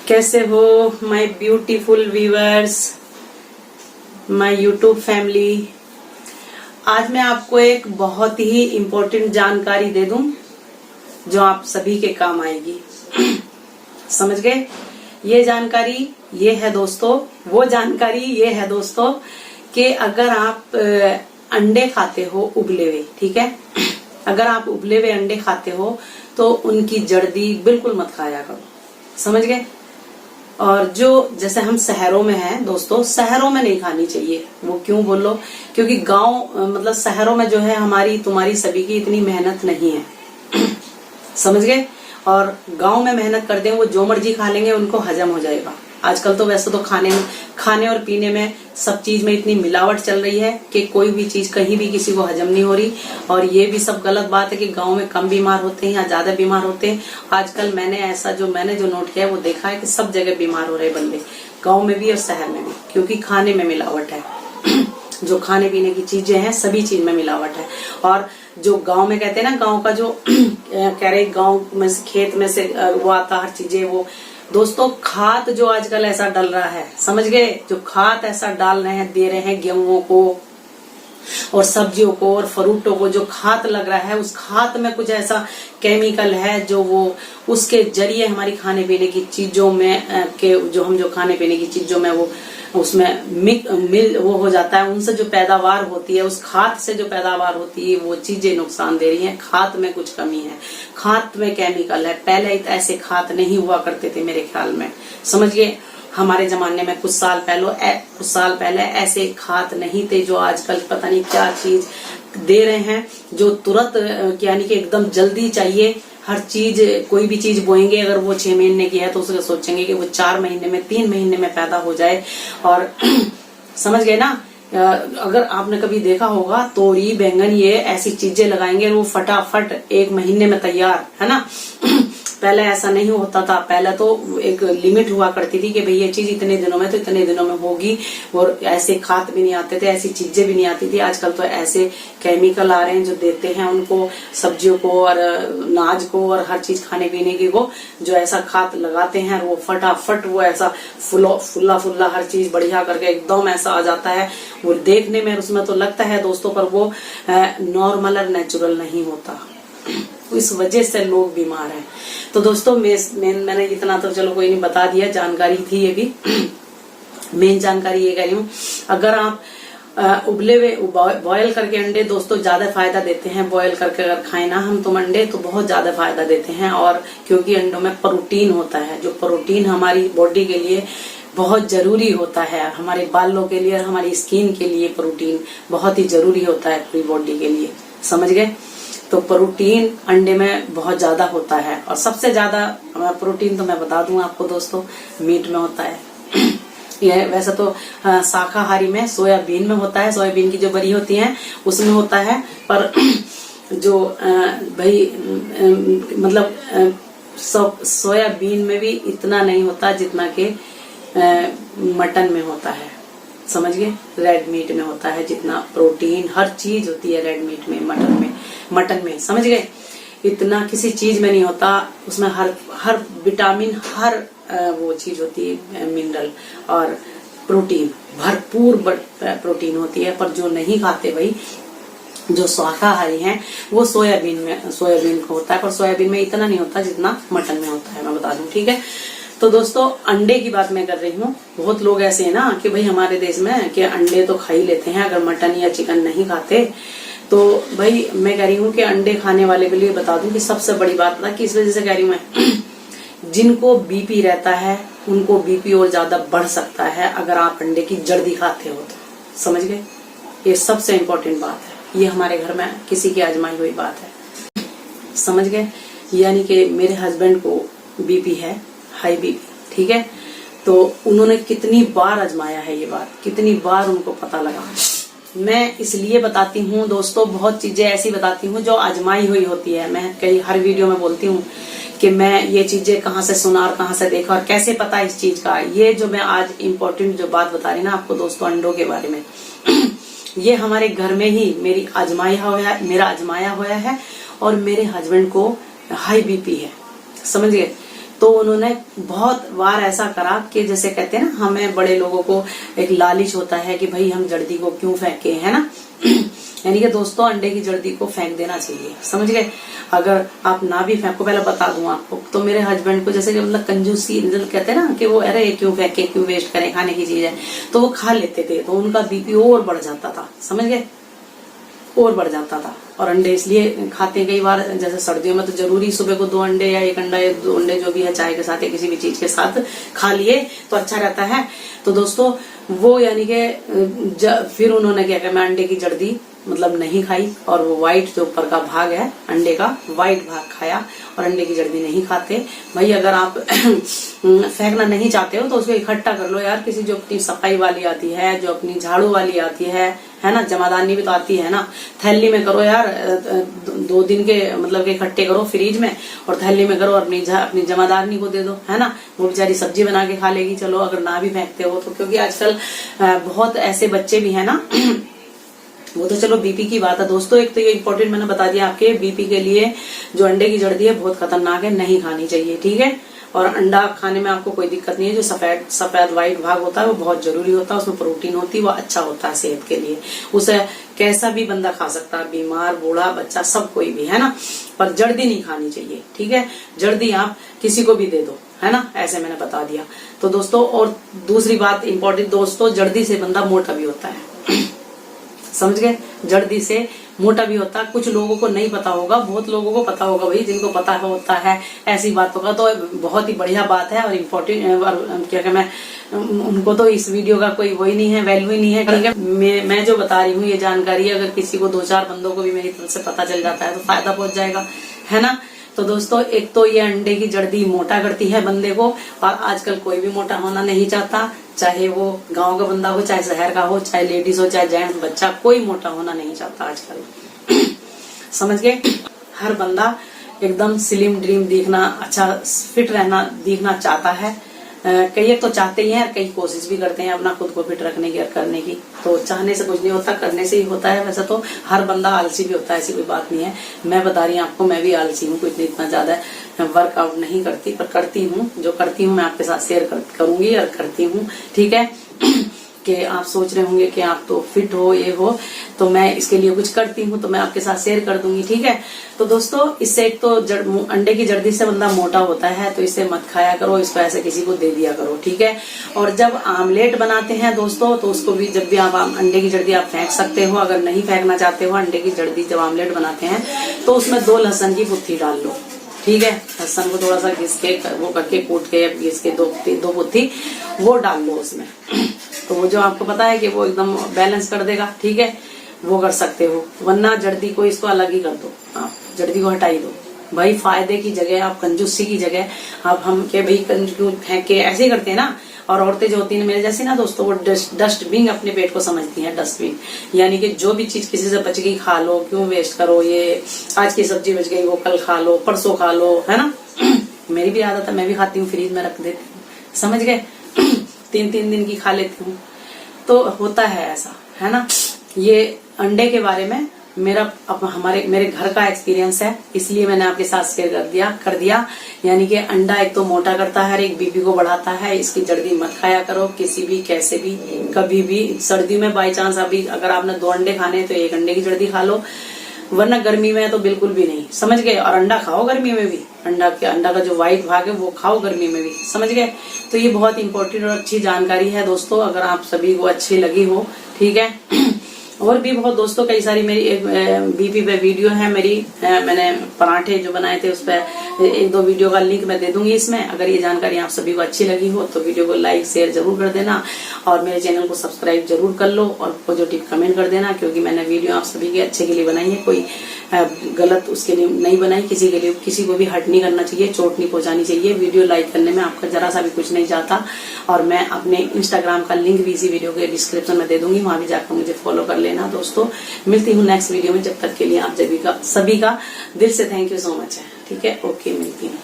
कैसे हो my beautiful viewers, my YouTube family. आज मैं आपको एक बहुत ही इम्पोर्टेंट जानकारी दे दूं जो आप सभी के काम आएगी। समझ गए? ये जानकारी ये है दोस्तों, वो जानकारी ये है दोस्तों कि अगर आप अंडे खाते हो उबले हुए, ठीक है, अगर आप उबले हुए अंडे खाते हो तो उनकी जर्दी बिल्कुल मत खाया करो। समझ गए? और जो जैसे हम शहरों में हैं दोस्तों, शहरों में नहीं खानी चाहिए। वो क्यों बोलो? क्योंकि गांव मतलब शहरों में जो है हमारी तुम्हारी सभी की इतनी मेहनत नहीं है। समझ गए? और गांव में मेहनत करते हैं वो जो मर्जी खा लेंगे, उनको हजम हो जाएगा। आजकल तो वैसे तो खाने और पीने में सब चीज में इतनी मिलावट चल रही है कि कोई भी चीज कहीं भी किसी को हजम नहीं हो रही। और ये भी सब गलत बात है कि गांव में कम बीमार होते हैं या ज्यादा बीमार होते हैं। आजकल मैंने जो नोट किया है वो देखा है कि सब जगह बीमार हो रहे बंदे, गाँव में भी और शहर में भी, क्योंकि खाने में मिलावट है। जो खाने पीने की चीजें हैं सभी चीज में मिलावट है। और जो गांव में कहते हैं ना, गांव का जो कह रहे गांव में से खेत में से वो आता हर चीजें, वो दोस्तों खाद जो आजकल ऐसा डल रहा है, समझ गए, जो खाद ऐसा डाल रहे हैं, दे रहे हैं गेहूं को और सब्जियों को और फ्रूटों को, जो खाद लग रहा है उस खाद में कुछ ऐसा केमिकल है जो वो उसके जरिए हमारी खाने पीने की चीजों में जो खाने पीने की चीजों में वो उसमें वो हो जाता है। उनसे जो पैदावार होती है, उस खाद से जो पैदावार होती है, वो चीजें नुकसान दे रही हैं। खाद में कुछ कमी है, खाद में केमिकल है। पहले ऐसे खाद नहीं हुआ करते थे मेरे ख्याल में। समझ गए? हमारे जमाने में कुछ साल पहले ऐसे खाद नहीं थे जो आजकल पता नहीं क्या चीज दे रहे हैं, जो तुरंत यानी कि एकदम जल्दी चाहिए। हर चीज, कोई भी चीज बोएंगे अगर वो 6 महीने की है तो उसको सोचेंगे कि वो 4 महीने में 3 महीने में पैदा हो जाए। और समझ गए ना? अगर आपने कभी देखा होगा तोरी बैंगन ये ऐसी चीजें लगाएंगे वो फटाफट 1 महीने में तैयार, है ना? पहले ऐसा नहीं होता था। पहले तो एक लिमिट हुआ करती थी कि भाई ये चीज इतने दिनों में तो इतने दिनों में होगी। और ऐसे खाद भी नहीं आते थे, ऐसी चीजें भी नहीं आती थी। आजकल तो ऐसे केमिकल आ रहे हैं जो देते हैं उनको, सब्जियों को और अनाज को और हर चीज खाने पीने की को, जो ऐसा खाद लगाते हैं वो फटाफट वो ऐसा फुल्ला हर चीज बढ़िया करके एकदम ऐसा आ जाता है। वो देखने में उसमें तो लगता है दोस्तों, पर वो नॉर्मल और नेचुरल नहीं होता। इस वजह से लोग बीमार हैं। तो दोस्तों मैंने इतना तो चलो कोई नहीं बता दिया, जानकारी थी ये भी। मेन जानकारी ये कह रही हूँ, अगर आप उबले हुए बॉयल करके अंडे दोस्तों ज्यादा फायदा देते हैं। बॉयल करके अगर खाए ना हम तुम अंडे तो बहुत ज्यादा फायदा देते हैं। और क्योंकि अंडों में प्रोटीन होता है, जो प्रोटीन हमारी बॉडी के लिए बहुत जरूरी होता है, हमारे बालों के लिए और हमारी स्किन के लिए प्रोटीन बहुत ही जरूरी होता है पूरी बॉडी के लिए। समझ गए? तो प्रोटीन अंडे में बहुत ज्यादा होता है। और सबसे ज्यादा प्रोटीन तो मैं बता दूं आपको दोस्तों, मीट में होता है। यह वैसे तो शाकाहारी में सोयाबीन में होता है, सोयाबीन की जो बरी होती है उसमें होता है। पर जो भाई मतलब सोयाबीन में भी इतना नहीं होता जितना कि मटन में होता है। समझ गए? रेड मीट में होता है जितना प्रोटीन हर चीज होती है रेड मीट में, मटन में। समझ गए? इतना किसी चीज में नहीं होता। उसमें हर विटामिन, हर वो चीज होती है, मिनरल और प्रोटीन, भरपूर प्रोटीन होती है। पर जो नहीं खाते भाई, जो शाकाहारी हैं, वो सोयाबीन को होता है। पर सोयाबीन में इतना नहीं होता जितना मटन में होता है, मैं बता दूं। ठीक है? तो दोस्तों अंडे की बात मैं कर रही हूँ। बहुत लोग ऐसे हैं ना कि भाई हमारे देश में कि अंडे तो खा ही लेते हैं, अगर मटन या चिकन नहीं खाते। तो भाई मैं कह रही हूँ कि अंडे खाने वाले के लिए बता दूं कि सबसे बड़ी बात पता किस वजह से कह रही हूँ मैं? जिनको बीपी रहता है उनको बीपी और ज्यादा बढ़ सकता है अगर आप अंडे की जर्दी खाते हो तो। समझ गए? ये सबसे इम्पोर्टेंट बात है। ये हमारे घर में किसी की आजमाई हुई बात है। समझ गए? यानी कि मेरे हस्बैंड को बीपी है, हाई बीपी। ठीक है? तो उन्होंने कितनी बार आजमाया है ये बात, कितनी बार उनको पता लगा। मैं इसलिए बताती हूँ दोस्तों, बहुत चीजें ऐसी बताती हूँ जो आजमाई हुई होती है। मैं हर वीडियो में बोलती हूँ कि मैं ये चीजें कहाँ से सुना और कहाँ से देखा और कैसे पता इस चीज का। ये जो मैं आज इम्पोर्टेंट जो बात बता रही ना आपको दोस्तों अंडों के बारे में, ये हमारे घर में ही मेरा आजमाया हुआ है। और मेरे हस्बैंड को हाई बीपी है। समझ गए? तो तो उन्होंने बहुत बार ऐसा करा कि जैसे कहते हैं ना, हमें बड़े लोगों को एक लालच होता है कि भाई हम जर्दी को क्यों फेंके, है ना। यानी कि दोस्तों अंडे की जर्दी को फेंक देना चाहिए, समझ गए। अगर आप ना भी फेंको, पहले बता दूं आपको, तो मेरे हस्बैंड को जैसे कि मतलब कंजूसी कहते हैं ना कि वो अरे क्यों फेंके, क्यों वेस्ट करें, खाने की चीज है, तो वो खा लेते थे, तो उनका बीपी और बढ़ जाता था, समझ गए, और बढ़ जाता था। और अंडे इसलिए खाते हैं कई बार, जैसे सर्दियों में तो जरूरी सुबह को 2 अंडे या 1 अंडा या 2 अंडे जो भी है, चाय के साथ या किसी भी चीज के साथ खा लिए तो अच्छा रहता है। तो दोस्तों वो यानी कि फिर उन्होंने क्या किया, मैं अंडे की जर्दी मतलब नहीं खाई, और वो व्हाइट जो ऊपर का भाग है अंडे का, व्हाइट भाग खाया, और अंडे की जर्दी नहीं खाते। भाई अगर आप फेंकना नहीं चाहते हो तो उसको इकट्ठा कर लो यार, किसी जो अपनी सफाई वाली आती है, जो अपनी झाड़ू वाली आती है ना, जमादानी भी तो आती है ना, थैली में करो यार, 2 दिन के मतलब के इकट्ठे करो फ्रिज में, और थैली में करो, अपनी जमादारनी को दे दो, है ना, वो बेचारी सब्जी बना के खा लेगी। चलो अगर ना भी फेंकते हो तो, क्योंकि आजकल बहुत ऐसे बच्चे भी है ना वो तो चलो बीपी की बात है दोस्तों। एक तो ये इम्पोर्टेंट मैंने बता दिया आपके, बीपी के लिए जो अंडे की जर्दी है बहुत खतरनाक है, नहीं खानी चाहिए, ठीक है। और अंडा खाने में आपको कोई दिक्कत नहीं है, जो सफेद व्हाइट भाग होता है वो बहुत जरूरी होता है, उसमें प्रोटीन होती है, वो अच्छा होता है सेहत के लिए, उसे कैसा भी बंदा खा सकता है, बीमार बूढ़ा बच्चा सब कोई भी, है ना। पर जर्दी नहीं खानी चाहिए, ठीक है। जर्दी आप किसी को भी दे दो, है ना, ऐसे मैंने बता दिया। तो दोस्तों और दूसरी बात इम्पोर्टेंट दोस्तों, जर्दी से बंदा मोटा भी होता है, समझ गए, जर्दी से मोटा भी होता है। कुछ लोगों को नहीं पता होगा, बहुत लोगों को पता होगा भाई, जिनको पता होता है ऐसी बातों का तो बहुत ही बढ़िया बात है, और इम्पोर्टेंट क्या मैं उनको तो इस वीडियो का कोई वही नहीं है, वैल्यू ही नहीं है, ठीक है। मैं जो बता रही हूँ ये जानकारी अगर किसी को 2-4 बंदों को भी मेरी तरफ से पता चल जाता है तो फायदा पहुंच जाएगा, है ना। तो दोस्तों एक तो ये अंडे की जर्दी मोटा करती है बंदे को, और आजकल कोई भी मोटा होना नहीं चाहता, चाहे वो गांव का बंदा हो, चाहे शहर का हो, चाहे लेडीज हो, चाहे जेंट्स, बच्चा, कोई मोटा होना नहीं चाहता आजकल समझ गए। हर बंदा एकदम स्लिम ड्रीम दिखना, अच्छा फिट रहना दिखना चाहता है। कई तो चाहते ही हैं, कई कोशिश भी करते हैं अपना खुद को फिट रखने की और करने की। तो चाहने से कुछ नहीं होता, करने से ही होता है। वैसे तो हर बंदा आलसी भी होता है, ऐसी कोई बात नहीं है। मैं बता रही हूँ आपको, मैं भी आलसी हूँ, कुछ इतना ज्यादा वर्कआउट नहीं करती, पर करती हूँ, जो करती हूँ मैं आपके साथ शेयर करूंगी और करती हूँ, ठीक है। कि आप सोच रहे होंगे कि आप तो फिट हो, ये हो, तो मैं इसके लिए कुछ करती हूँ तो मैं आपके साथ शेयर कर दूंगी, ठीक है। तो दोस्तों इससे एक तो अंडे की जर्दी से बंदा मोटा होता है, तो इसे मत खाया करो, इसको ऐसे किसी को दे दिया करो, ठीक है। और जब आमलेट बनाते हैं दोस्तों, तो उसको भी जब भी आप अंडे की जर्दी आप फेंक सकते हो। अगर नहीं फेंकना चाहते हो अंडे की जर्दी, जब आमलेट बनाते हैं तो उसमें 2 लहसुन की पुत्ती डाल लो, ठीक है। लहसुन को थोड़ा सा घिस के वो करके कूट के घिस के 2 पुत्ती वो डाल लो उसमें, तो वो जो आपको पता है कि वो एकदम बैलेंस कर देगा, ठीक है, वो कर सकते हो। वरना जर्दी को इसको अलग ही कर दो, आप जर्दी को हटाई दो भाई। फायदे की जगह आप कंजूसी की जगह आप हम के भाई फेंक के ऐसे ही करते हैं ना। और औरतें जो होती हैं मेरे जैसी ना दोस्तों, वो डस्टबिन अपने पेट को समझती हैं, डस्टबिन यानी कि जो भी चीज किसी से बच गई खा लो, क्यों वेस्ट करो, ये आज की सब्जी बच गई वो कल खा लो, परसों खा लो, है ना। मेरी भी आदत है, मैं भी खाती हूँ, फ्रीज में रख देती हूँ, समझ गए। 3-3 दिन की खा लेती हूँ, तो होता है ऐसा, है ना। ये अंडे के बारे में मेरे घर का एक्सपीरियंस है, इसलिए मैंने आपके साथ शेयर कर दिया। यानी कि अंडा एक तो मोटा करता है, एक बीपी को बढ़ाता है, इसकी जर्दी मत खाया करो किसी भी, कैसे भी, कभी भी। सर्दी में बाई चांस अभी अगर आपने 2 अंडे खाने तो 1 अंडे की जर्दी खा लो, वरना गर्मी में तो बिल्कुल भी नहीं, समझ गए। और अंडा खाओ गर्मी में भी, अंडा का जो व्हाइट भाग है वो खाओ गर्मी में भी, समझ गए। तो ये बहुत इंपॉर्टेंट और अच्छी जानकारी है दोस्तों, अगर आप सभी को अच्छी लगी हो, ठीक है। और भी बहुत दोस्तों कई सारी मेरी एक बीपी पे वीडियो है मेरी, मैंने पराठे जो बनाए थे उस पर 1-2 वीडियो का लिंक मैं दे दूंगी इसमें। अगर ये जानकारी आप सभी को अच्छी लगी हो तो वीडियो को लाइक शेयर जरूर कर देना, और मेरे चैनल को सब्सक्राइब जरूर कर लो, और पॉजिटिव कमेंट कर देना, क्योंकि मैंने वीडियो आप सभी के अच्छे के लिए बनाई है, कोई गलत उसके लिए नहीं बनाई। किसी के लिए किसी को भी हर्ट नहीं करना चाहिए, चोट नहीं पहुंचानी चाहिए। वीडियो लाइक करने में आपका जरा सा भी कुछ नहीं जाता। और मैं अपने इंस्टाग्राम का लिंक भी इसी वीडियो के डिस्क्रिप्शन में दे दूंगी, वहां भी जाकर मुझे फॉलो कर लेना दोस्तों। मिलती हूँ नेक्स्ट वीडियो में, जब तक के लिए आप सभी का दिल से थैंक यू सो मच है, ठीक है। ओके, मिलती हूँ।